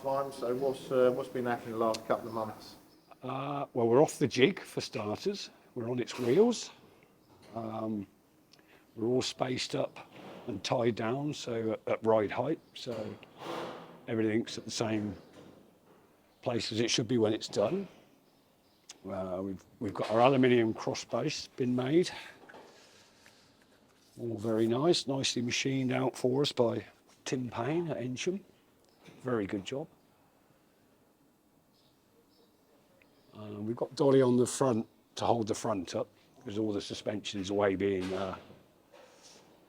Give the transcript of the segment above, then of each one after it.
last time. So what's been happening the last couple of months? Well, we're off the jig for starters. We're on its wheels. We're all spaced up and tied down, so at ride height. So everything's at the same place as it should be when it's done. We've got our aluminium cross base been made. All very nice, nicely machined out for us by Tim Payne at Ensham. Very good job. We've got Dolly on the front to hold the front up because all the suspension is away being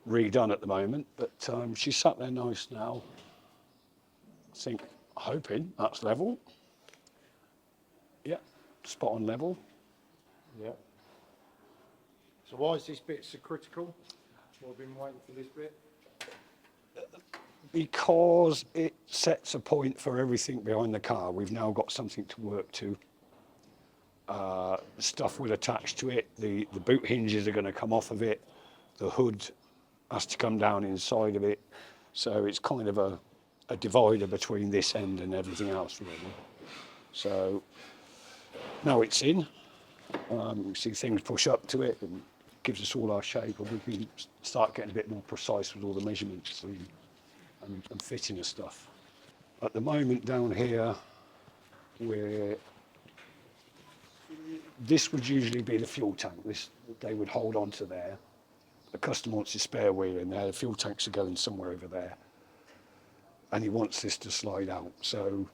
redone at the moment. But she's sat there nice now. I think, hoping that's level. Yeah, spot on level. Yeah. So why is this bit so critical? We've been waiting for this bit. Because it sets a point for everything behind the car. We've now got something to work to. Stuff will attach to it. The boot hinges are going to come off of it. The hood has to come down inside of it. So it's kind of a divider between this end and everything else, really. So now it's in. You see things push up to it and gives us all our shape, and we can start getting a bit more precise with all the measurements and fitting of stuff. At the moment down here, this would usually be the fuel tank. They would hold on to there. The customer wants his spare wheel in there. The fuel tanks are going somewhere over there. And he wants this to slide out. So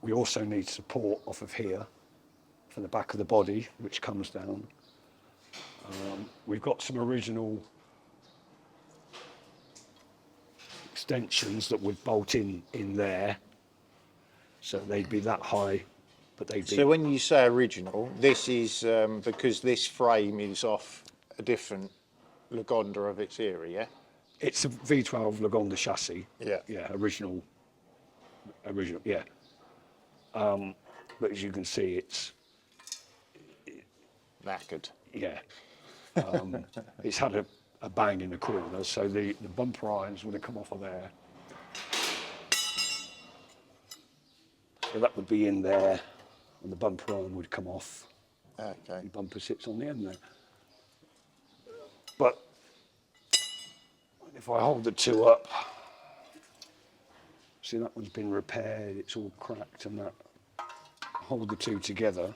we also need support off of here for the back of the body, which comes down. We've got some original extensions that would bolt in there. So they'd be that high. But they'd be... So when you say original, this is because this frame is off a different Lagonda of its era, yeah? It's a V12 Lagonda chassis. Yeah. Yeah, original, yeah. But as you can see, it's... Knackered. Yeah. It's had a bang in the corner, so the bumper irons would have come off of there. So that would be in there, and the bumper iron would come off. Okay. The bumper sits on the end there. But if I hold the two up, see that one's been repaired, it's all cracked, and that. Hold the two together,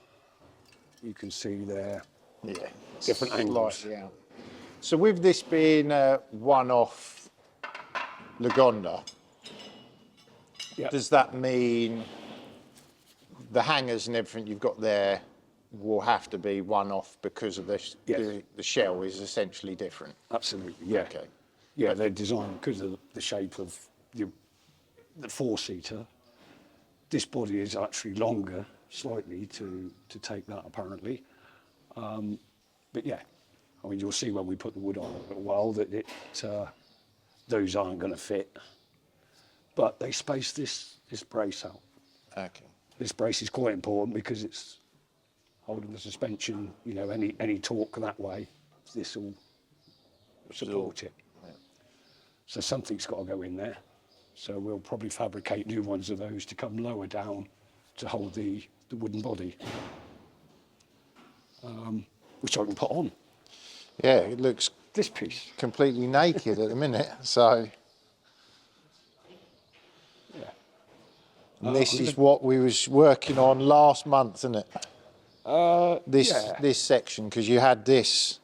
you can see there. Yeah. Different angles. Slightly out. So with this being a one-off Lagonda, Yeah. does that mean the hangers and everything you've got there will have to be one-off because of Yes. the shell is essentially different? Absolutely, yeah. Okay. Yeah, they're designed because of the shape of the four-seater. This body is actually longer, slightly, to take that, apparently. But yeah, I mean, you'll see when we put the wood on in a little while that those aren't going to fit. But they space this brace out. Okay. This brace is quite important because it's holding the suspension, you know, any torque that way, this will support it. Yeah. So something's got to go in there. So we'll probably fabricate new ones of those to come lower down to hold the wooden body, which I can put on. Yeah, it looks This piece. completely naked at the minute, so... Yeah. And this is what we was working on last month, isn't it? This section, because you had this.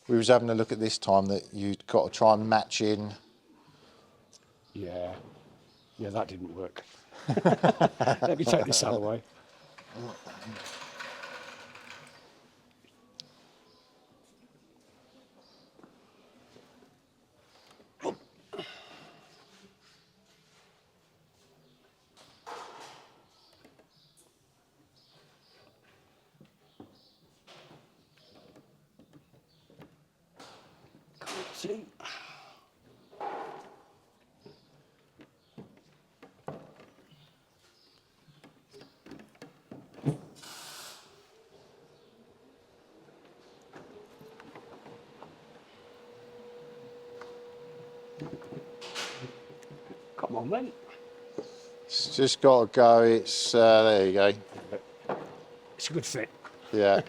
We was having a look at this time that you'd got to try and match in. Yeah. Yeah, that didn't work. Let me take this out of the way. See? Come on, then. just got to go. It's there you go. It's a good fit. Yeah.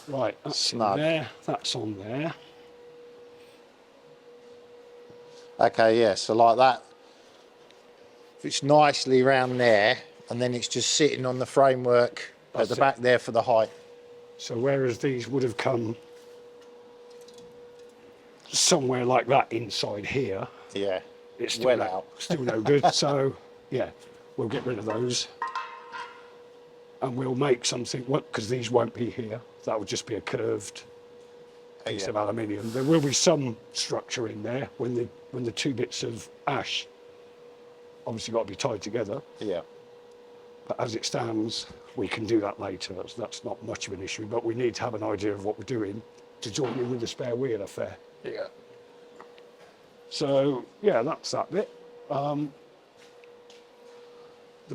Right, that's Snug. in there, that's on there. Okay, yeah, so like that, if it's nicely around there, and then it's just sitting on the framework at the back there for the height. So whereas these would have come somewhere like that inside here, Yeah, it's still, well no, out. still no good. So yeah, we'll get rid of those. And we'll make something, because these won't be here, that will just be a curved piece of aluminium. There will be some structure in there when the two bits of ash obviously got to be tied together. Yeah. But as it stands, we can do that later. That's not much of an issue, but we need to have an idea of what we're doing to join in with the spare wheel affair. Yeah. So yeah, that's that bit. The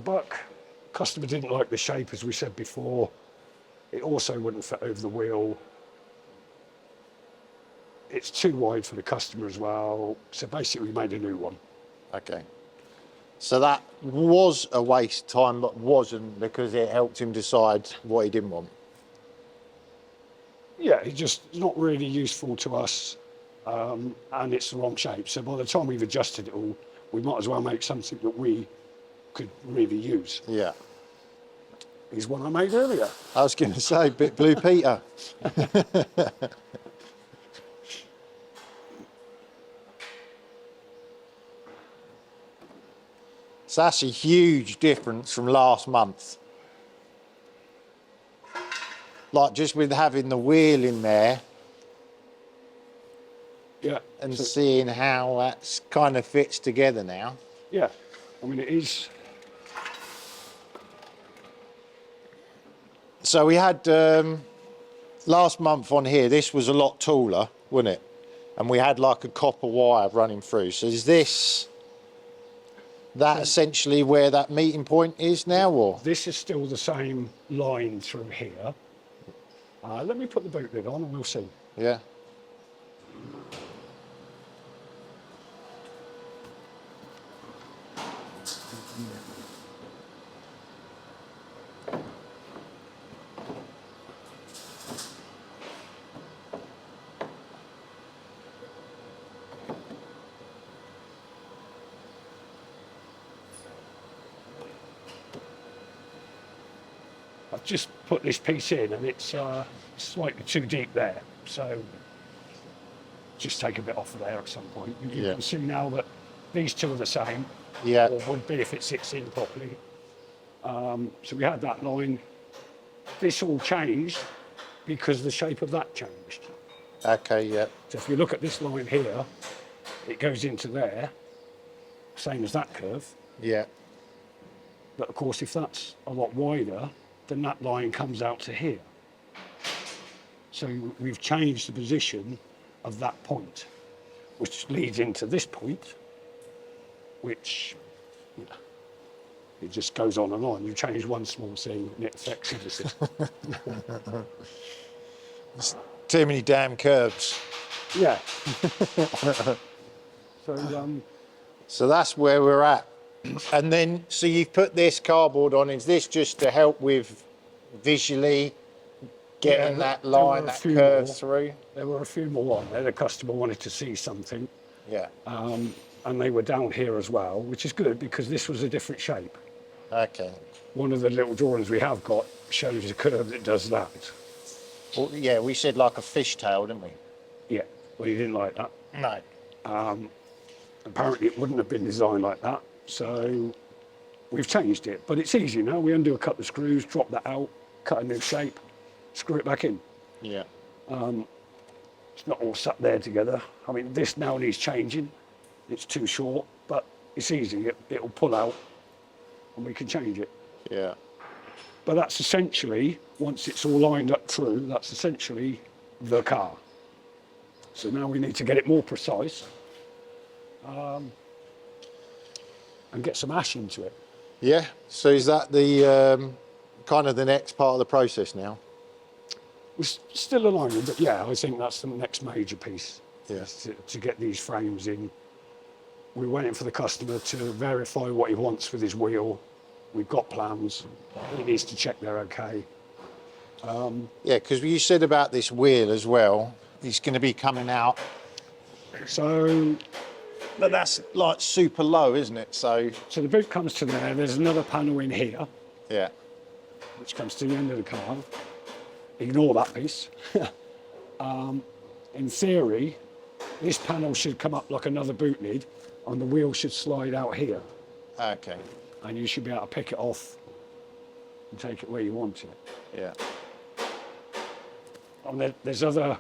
buck, customer didn't like the shape, as we said before. It also wouldn't fit over the wheel. It's too wide for the customer as well. So basically we made a new one. Okay. So that was a waste of time, but wasn't, because it helped him decide what he didn't want. Yeah, it's not really useful to us, and it's the wrong shape. So by the time we've adjusted it all, we might as well make something that we could really use. Yeah. Is one I made earlier. I was going to say, bit Blue Peter. So that's a huge difference from last month. Like just with having the wheel in there Yeah. and So, seeing how that's kind of fits together now. yeah. I mean, it is. So we had last month on here, this was a lot taller, wasn't it? And we had like a copper wire running through. So is this that essentially where that meeting point is now, or? This is still the same line through here. Let me put the boot lid on and we'll see. Yeah. I've just put this piece in and it's slightly too deep there. So just take a bit off of there at some point. You Yeah. can see now that these two are the same. Yeah. Or would be if it sits in properly. So we had that line. This all changed because the shape of that changed. Okay, yeah. So if you look at this line here, it goes into there, same as that curve. Yeah. But of course, if that's a lot wider, then that line comes out to here. So we've changed the position of that point, which leads into this point, which it just goes on and on. You change one small thing and it affects everything. Too many damn curves. Yeah. So that's where we're at. And then, so you've put this cardboard on. Is this just to help with visually getting that line, that curve through? There were a few more on there. The customer wanted to see something. Yeah. And they were down here as well, which is good because this was a different shape. Okay. One of the little drawings we have got shows a curve that does that. Well, yeah, we said like a fishtail, didn't we? Yeah, well, you didn't like that. No. Apparently it wouldn't have been designed like that, so we've changed it. But it's easy now. We undo a couple of screws, drop that out, cut a new shape, screw it back in. Yeah. It's not all sat there together. I mean, this now needs changing. It's too short, but it's easy. It'll pull out and we can change it. Yeah. But that's essentially, once it's all lined up through, that's essentially the car. So now we need to get it more precise and get some ash into it. Yeah. So is that the kind of the next part of the process now? We're still aligning, but yeah, I think that's the next major piece. Yeah. Is to get these frames in we're waiting for the customer to verify what he wants with his wheel. We've got plans. He needs to check they're okay. Yeah, because you said about this wheel as well. It's going to be coming out, So, but that's like super low, isn't it? So so the boot comes to there. There's another panel in here, yeah, which comes to the end of the car. Ignore that piece. In theory, this panel should come up like another boot lid, and the wheel should slide out here, okay, and you should be able to pick it off and take it where you want it. yeah, And there's other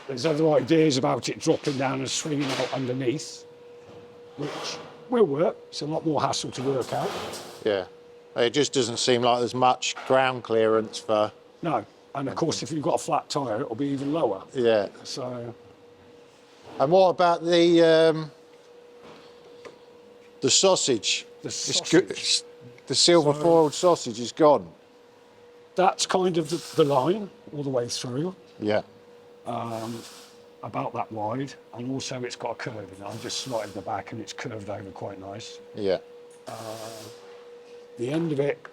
ideas about it dropping down and swinging out underneath, which will work. It's a lot more hassle to work out. yeah. It just doesn't seem like there's much ground clearance for. No, and of course, if you've got a flat tyre, it'll be even lower. Yeah. So, And what about the sausage? The It's good. sausage. The silver foiled sausage is gone. that's kind of the line all the way through, Yeah. about that wide, and also it's got a curve in it. I'm just slotted the back and it's curved over quite nice. Yeah. The end of it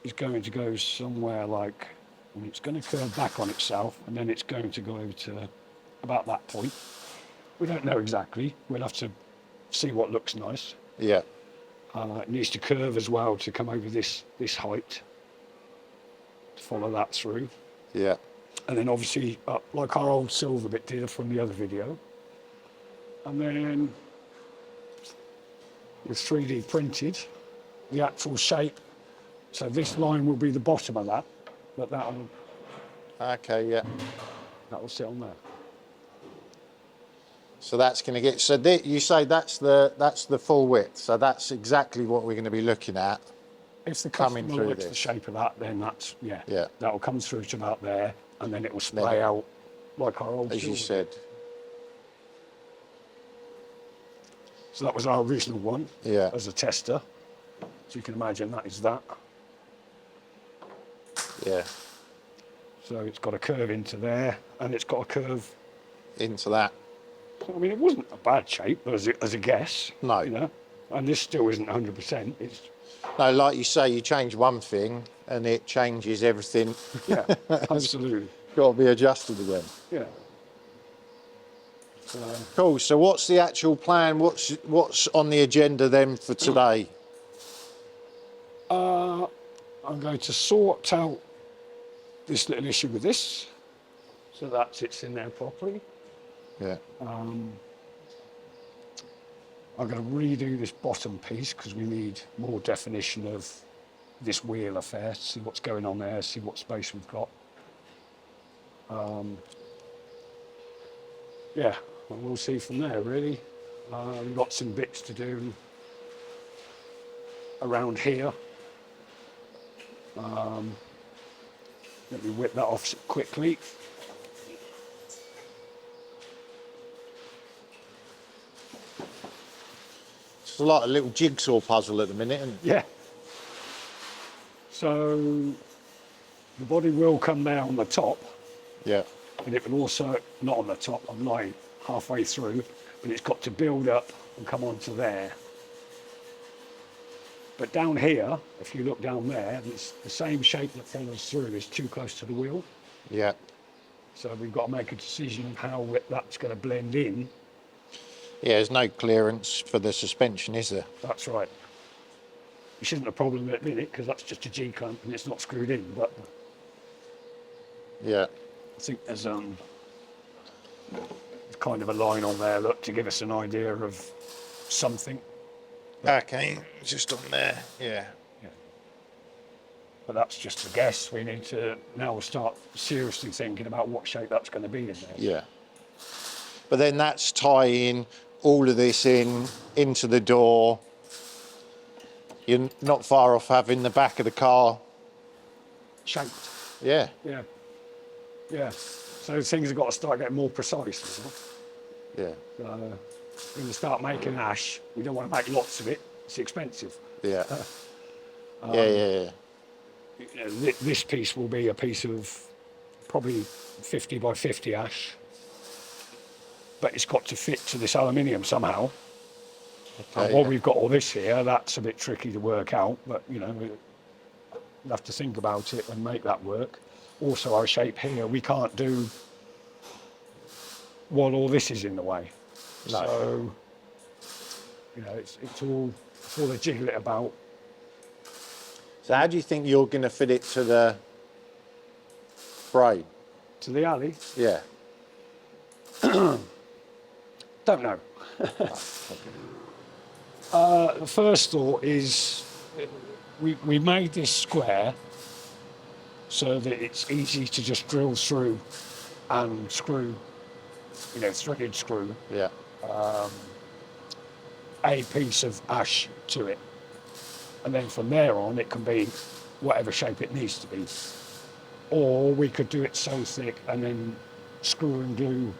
is going to go somewhere like, and it's going to curve back on itself, and then it's going to go over to about that point. We don't know exactly. We'll have to see what looks nice. Yeah. It needs to curve as well to come over this height, to follow that through. Yeah. And then obviously up like our old silver bit did from the other video. And then with 3D printed, the actual shape. So this line will be the bottom of that, but that'll Okay. Yeah. sit on there. So that's going to get. So you say that's the full width. So that's exactly what we're going to be looking at. If the Coming customer through likes the this. shape of that, then that's, yeah, Yeah. that'll come through to about there, and then it will Then- splay out like our old As you silver. said. So that was our original one Yeah. as a tester. So you can imagine that is that. Yeah. So it's got a curve into there, and it's got a curve. Into that. I mean, it wasn't a bad shape as a guess. No. You know, and this still isn't 100%. It's No, like you say, you change one thing and it changes everything. yeah, absolutely. Got to be adjusted again. Yeah. So, Cool. So what's the actual plan? What's on the agenda then for today? I'm going to sort out this little issue with this, so that sits in there properly. Yeah. I'm going to redo this bottom piece because we need more definition of this wheel affair, see what's going on there, see what space we've got. Yeah, and we'll see from there really. We've got some bits to do around here. Let me whip that off quickly. It's like a little jigsaw puzzle at the minute, isn't it? Yeah. So the body will come there on the top, Yeah. and it will also, not on the top, I'm lying halfway through, but it's got to build up and come onto there. But down here, if you look down there, it's the same shape that follows through is too close to the wheel. Yeah. So we've got to make a decision of how that's going to blend in. Yeah, there's no clearance for the suspension, is there? That's right. Which isn't a problem at the minute because that's just a G-clamp and it's not screwed in, but Yeah. I think there's kind of a line on there, look, to give us an idea of something. Okay, just on there. Yeah. But that's just a guess. We need to now start seriously thinking about what shape that's going to be in there. Yeah. But then that's tying all of this into the door. You're not far off having the back of the car. Shaped. Yeah. Yeah. Yeah. So things have got to start getting more precise. You know? Yeah. So when you start making ash, we don't want to make lots of it. It's expensive. Yeah. Yeah. You know, this piece will be a piece of probably 50 by 50 ash. but it's got to fit to this aluminium somehow. Okay. And while we've got all this here, that's a bit tricky to work out, but you know, we'll have to think about it and make that work. Also, our shape here, we can't do while all this is in the way. No. So, you know, it's all a jiggle it about. So how do you think you're going to fit it to the frame? To the alley, Yeah. don't know. The first thought is we made this square so that it's easy to just drill through and screw, you know, threaded screw Yeah. a piece of ash to it. And then from there on, it can be whatever shape it needs to be. Or we could do it so thick and then screw and glue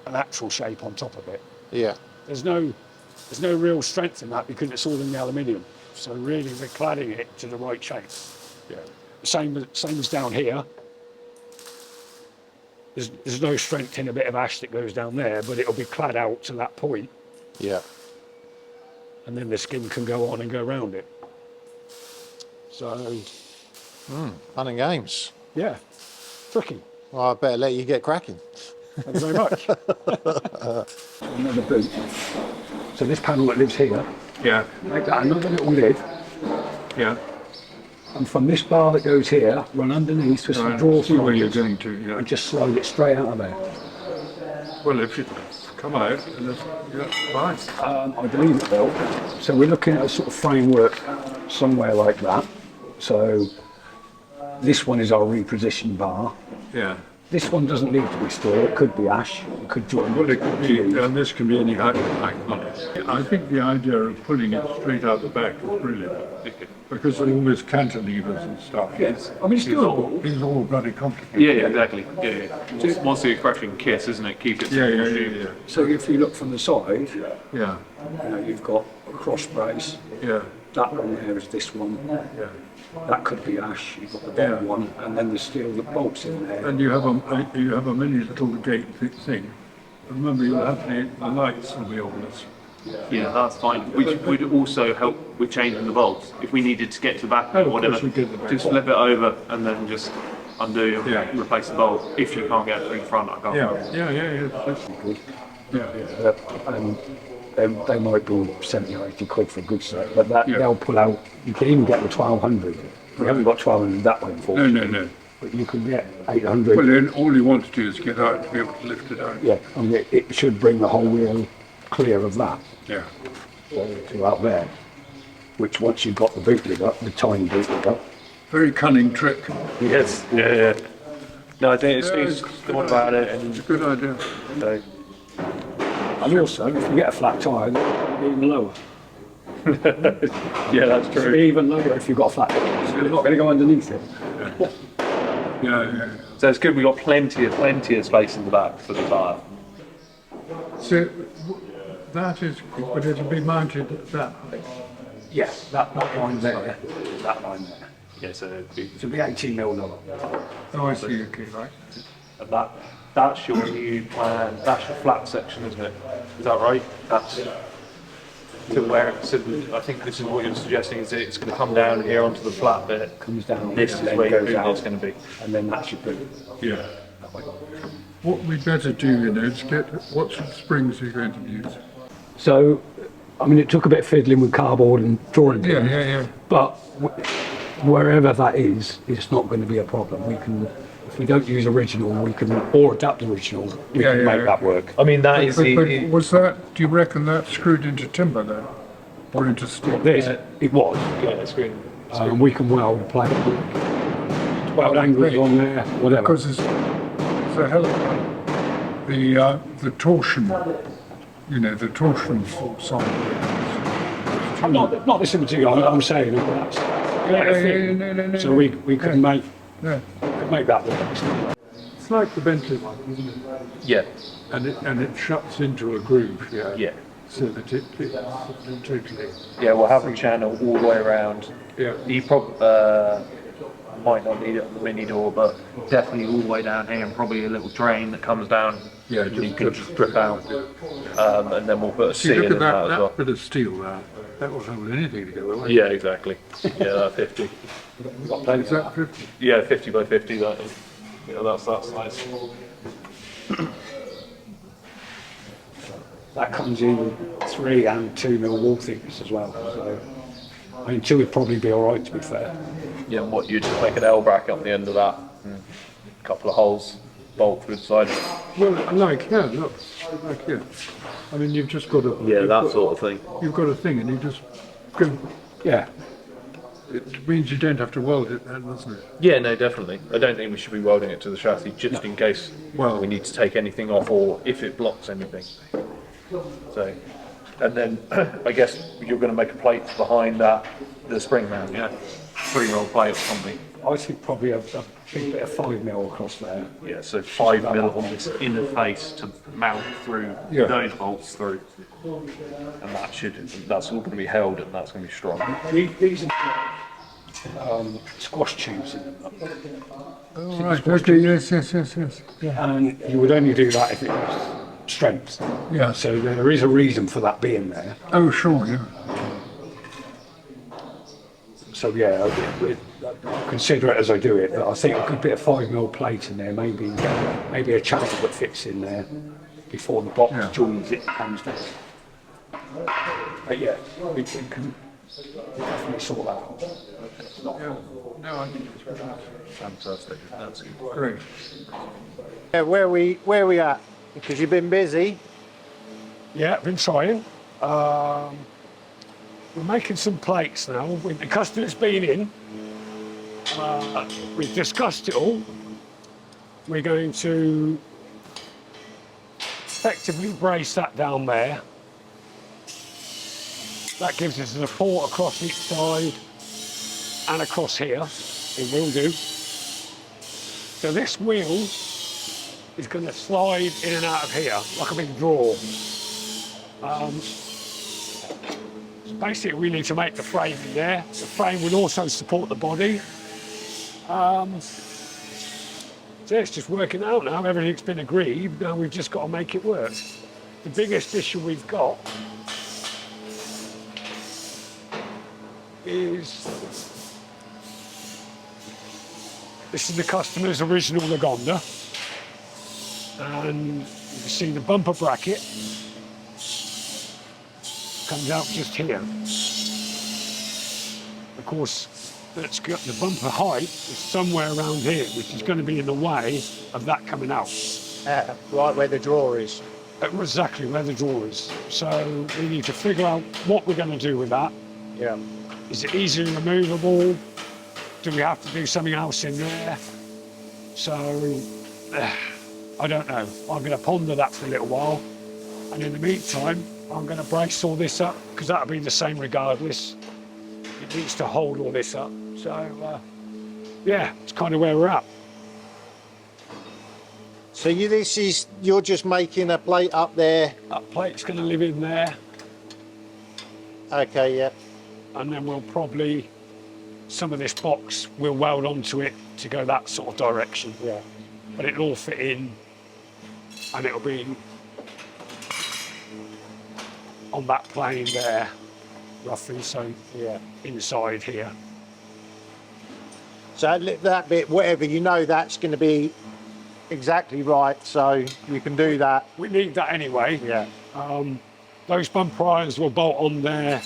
an actual shape on top of it. Yeah. There's no real strength in that because it's all in the aluminium. So really, we're cladding it to the right shape. Yeah. Same as down here. There's no strength in a bit of ash that goes down there, but it'll be clad out to that point, Yeah. and then the skin can go on and go around it. So, Fun and games. yeah, tricky. Well, I better let you get cracking. Thank you very much. Another boot. So this panel that lives here, Yeah, make that another little lid, yeah. and from this bar that goes here, run underneath with some I draw see where you're threads going to, yeah. and just slide it straight out of there. Well, if you come out, and if, yeah, fine. I believe it will. So we're looking at a sort of framework somewhere like that. So this one is our reposition bar. Yeah. This one doesn't need to be steel. It could be ash. It could join. Well, it could be, and this can be any height on it. I think the idea of pulling it straight out the back is brilliant. Because of all this cantilevers and stuff. Yes. I mean, it's doable. It's all bloody complicated. Yeah, exactly. Yeah. What's the expression? Kiss, isn't it? Keep it Yeah, simple. yeah, yeah, So if you look from the side, yeah, you've got a cross brace. yeah, That one there is this one. yeah. That could be ash. You've got the bottom one, and then the steel that bolts in there. And you have a mini little gate thing. Remember, you'll have the lights will be on this. Yeah, that's fine. Which would also help with changing the bolts. If we needed to get to the back Oh, or of whatever, course we did the back. just flip it over and then just undo and Yeah. replace the bolt. If you can't get it through the front, I can't. Yeah. And they might be 70 or 80 quid for a good set, but that Yeah. they'll pull out. You can even get the 1200. We haven't got 1200 that way, unfortunately. No. But you can get 800. Well, then all you want to do is get out to be able to lift it out. Yeah, I mean, it should bring the whole wheel clear of that Yeah. to out there. Which once you've got the boot lid up, the tiny boot lid up. Very cunning trick. Yes. Yeah. No, I think Steve's thought about it, and It's a good idea. so, And also, if you get a flat tyre, they're even lower. yeah, that's It'll true. be even lower if you've got a flat tyre. So you're not going to go underneath it. Yeah. So it's good. We got plenty of space in the back for the tyre. So that is, but it'll be mounted at that height. Yeah, that line there, that line there. Yeah, so it'd be, It'll be 18 mil lower. Oh, I see, okay, right. and that's your new plan. That's your flat section, isn't it? Is that right? That's to where it's. I think this is what you're suggesting. Is that it's going to come down here onto the flat bit. Comes down, This and is then where your goes boot out, lid's going to be. and then that's your boot. Yeah. What we'd better do, is get, what sort of springs are you going to use? So, I mean, it took a bit of fiddling with cardboard and drawing pins, Yeah. but wherever that is, it's not going to be a problem. We can, if we don't use original, we can, or adapt original, we Yeah, can yeah, make yeah. that work. I mean, that is But the. was that, do you reckon that's screwed into timber then? Or into steel? This, it was, Yeah, screen. we can weld plate, weld angles on there, whatever. Because it's a hell of the torsion, the torsion side. Not this in particular, I'm saying that's No. so we could make Yeah. that work. It's like the Bentley one, isn't it? Yeah. And it shuts into a groove, Yeah. so that it totally. Yeah, we'll have a channel all the way around. Yeah. might not need it on the mini door, but definitely all the way down here, and probably a little drain that comes down. Yeah, and you just- can just- strip out, and then we'll put a See, seal look in at that as well. that bit of steel there. That will hold anything together, won't it? Yeah, exactly. Yeah, that 50. Is that 50? Yeah, 50 by 50. That is. Yeah, that's that size. That comes in 3 and 2 mil wall thickness as well. So I mean, 2 would probably be all right, to be fair. Yeah, and what you just make an L bracket on the end of that, and a couple of holes, bolt through the side. Well, like here, look, like here. I mean, you've just got a... Yeah, you've that got- sort of thing. You've got a thing and you just go... Yeah. It means you don't have to weld it then, doesn't it? Yeah, no, definitely. I don't think we should be welding it to the chassis just in case Well- we need to take anything off or if it blocks anything. So, and then I guess you're going to make a plate behind that, the spring mount, yeah? 3-roll plate or something. I think probably a big bit of 5 mil across there. Yeah, so 5 mil on this inner face to mount through Yeah. those bolts through. And that's all going to be held and that's going to be strong. These are squash tubes in them. Oh, right, okay, yes. And you would only do that if it was strength. Yeah. So there is a reason for that being there. Oh, sure, yeah. So yeah, I'll consider it as I do it. But I think a good bit of 5 mil plate in there, maybe a channel that fits in there before the box Yeah. joins it comes down. But yeah, we can definitely sort that out. No, I think it's Fantastic. That's good. great. Yeah, where we at? Because you've been busy. Yeah, I've been trying. We're making some plates now. The customer's been in. We've discussed it all. We're going to effectively brace that down there. That gives us a support across each side and across here. It will do. So this wheel is going to slide in and out of here like a big drawer. So basically, we need to make the frame in there. The frame will also support the body. So it's just working out now. Everything's been agreed. Now we've just got to make it work. The biggest issue we've got is this is the customer's original Lagonda, and you can see the bumper bracket comes out just here. Of course, that's got the bumper height is somewhere around here, which is going to be in the way of that coming out. Right where the drawer is. Exactly where the drawer is. So we need to figure out what we're going to do with that. Yeah. Is it easily removable? Do we have to do something else in there? So, I don't know. I'm going to ponder that for a little while. And in the meantime, I'm going to brace all this up, because that'll be the same regardless. It needs to hold all this up. So, yeah, it's kind of where we're at. So you're just making a plate up there. That plate's going to live in there, Okay, yeah. and then we'll probably, some of this box, we'll weld onto it to go that sort of direction. Yeah. But it'll all fit in, and it'll be on that plane there, roughly, so Yeah. inside here. So that bit, whatever, you know that's going to be exactly right, so you can do that. We need that anyway. Yeah. Those bumper irons will bolt on there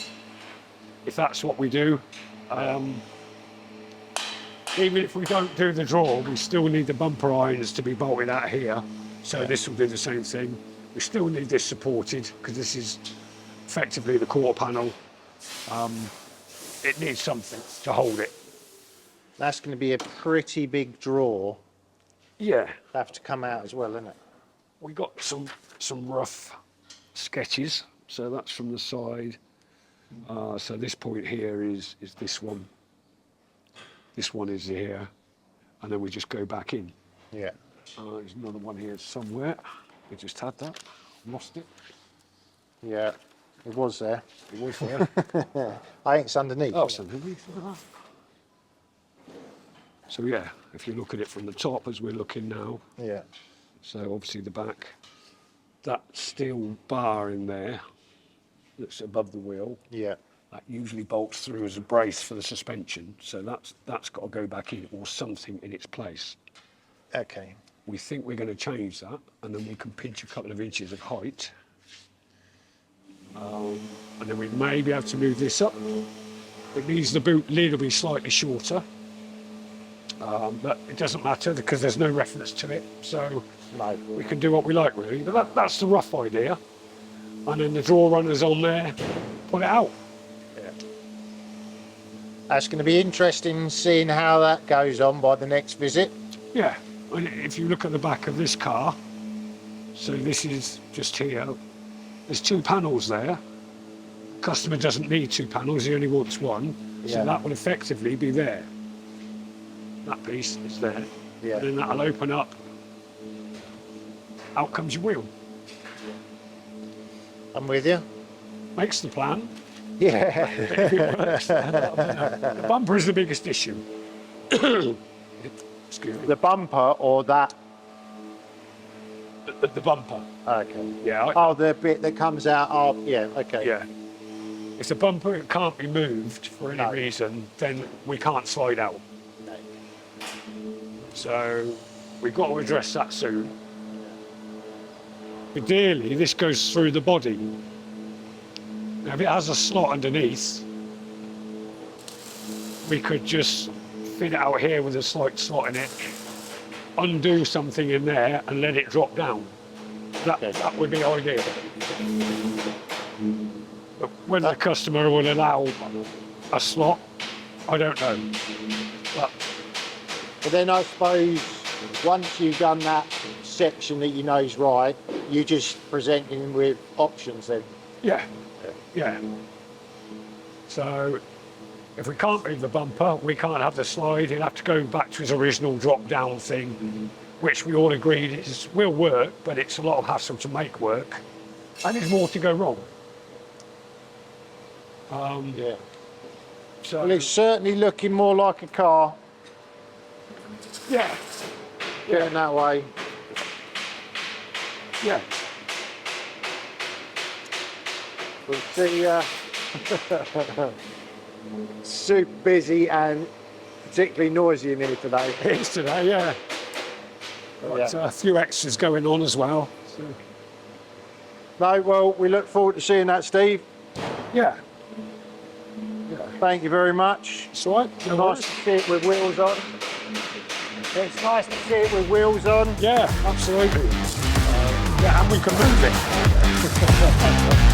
if that's what we do. Even if we don't do the drawer, we still need the bumper irons to be bolted out here. So this will do the same thing. We still need this supported because this is effectively the quarter panel. It needs something to hold it. That's going to be a pretty big drawer. Yeah, Have to come out as well, isn't it? we got some rough sketches. So that's from the side. So this point here is this one. This one is here, and then we just go back in. Yeah. There's another one here somewhere. We just had that, lost it. Yeah. It was there. It was there. I think it's underneath. Oh, so did we think of So yeah, if you look at it from the top as we're looking now, Yeah. so obviously the back, that steel bar in there that's above the wheel, Yeah. that usually bolts through as a brace for the suspension. So that's got to go back in or something in its place. Okay. We think we're going to change that, and then we can pinch a couple of inches of height. And then we may be able to move this up. It needs the boot lid will be slightly shorter. But it doesn't matter because there's no reference to it. So No. we can do what we like really. But that's the rough idea. And then the draw runners on there, pull it out. That's going to be interesting seeing how that goes on by the next visit. Yeah, and if you look at the back of this car, so this is just here, there's 2 panels there. Customer doesn't need 2 panels, he only wants 1. So Yeah. that will effectively be there. That piece is there. Yeah. And then that'll open up. Out comes your wheel. I'm with you. Makes the plan. Yeah. If it works. The bumper is the biggest issue. Excuse me. The bumper or that? The bumper. Okay. Yeah. Oh, the bit that comes out. Oh, yeah. Okay. Yeah. If the bumper can't be moved for any No. reason, then we can't slide out. So we've got to address that soon. Ideally, this goes through the body. Now, if it has a slot underneath, we could just fit it out here with a slight slot in it, undo something in there and let it drop down. That would be ideal. But whether the customer will allow a slot, I don't know. But then I suppose once you've done that section that you know is right, you just present him with options then. Yeah, yeah. So if we can't move the bumper, we can't have the slide. He'll have to go back to his original drop-down thing, which we all agreed will work, but it's a lot of hassle to make work, and there's more to go wrong. Yeah. So Well, it's certainly looking more like a car. yeah, Going that way. yeah. We'll see. Super busy and particularly noisy in here today. It is today, yeah. But, a few extras going on as well. So, No, well, we look forward to seeing that, Steve. yeah, Thank you very much. it's all right. No Nice worries. to see it with wheels on. It's nice to see it with wheels on. Yeah, absolutely. Yeah, and we can move it.